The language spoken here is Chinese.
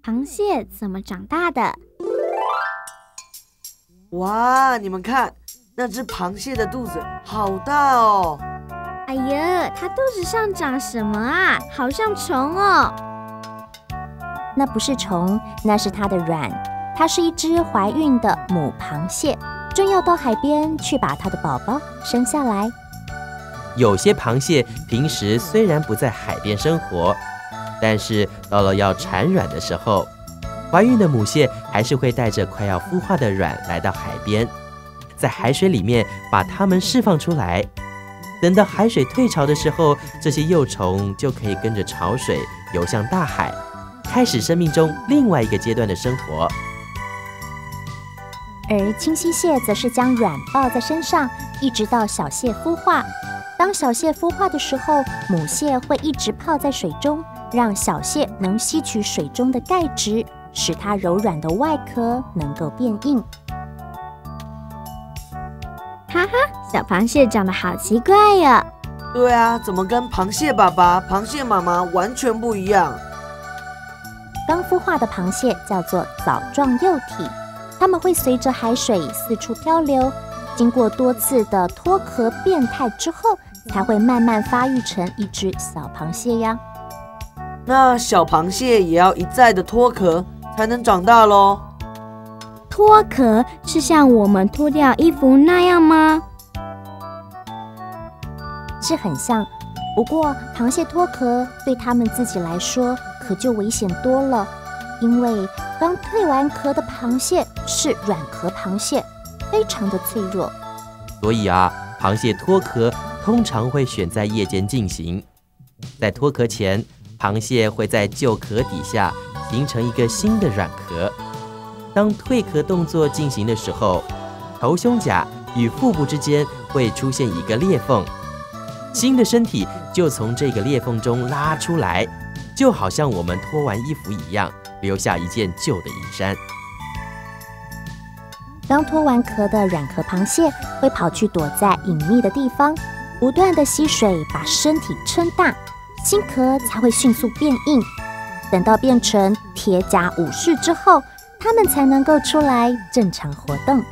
螃蟹怎么长大的？哇，你们看，那只螃蟹的肚子好大哦！哎呀，它肚子上长什么啊？好像虫哦。那不是虫，那是它的卵。它是一只怀孕的母螃蟹，正要到海边去把它的宝宝生下来。有些螃蟹平时虽然不在海边生活，但是到了要产卵的时候，怀孕的母蟹还是会带着快要孵化的卵来到海边，在海水里面把它们释放出来。等到海水退潮的时候，这些幼虫就可以跟着潮水游向大海，开始生命中另外一个阶段的生活。而清溪蟹则是将卵抱在身上，一直到小蟹孵化。当小蟹孵化的时候，母蟹会一直泡在水中，让小蟹能吸取水中的钙质，使它柔软的外壳能够变硬。哈哈，小螃蟹长得好奇怪呀！对啊，怎么跟螃蟹爸爸、螃蟹妈妈完全不一样？刚孵化的螃蟹叫做藻状幼体，它们会随着海水四处漂流，经过多次的脱壳变态之后，才会慢慢发育成一只小螃蟹呀。那小螃蟹也要一再的脱壳才能长大咯。脱壳是像我们脱掉衣服那样吗？是很像，不过螃蟹脱壳对它们自己来说可就危险多了，因为刚蜕完壳的螃蟹是软壳螃蟹，非常的脆弱。所以啊，螃蟹脱壳通常会选在夜间进行。在脱壳前，螃蟹会在旧壳底下形成一个新的软壳。当蜕壳动作进行的时候，头胸甲与腹部之间会出现一个裂缝，新的身体就从这个裂缝中拉出来，就好像我们脱完衣服一样，留下一件旧的衣衫。刚脱完壳的软壳螃蟹会跑去躲在隐秘的地方，不断的吸水，把身体撑大，新壳才会迅速变硬。等到变成铁甲武士之后，它们才能够出来正常活动。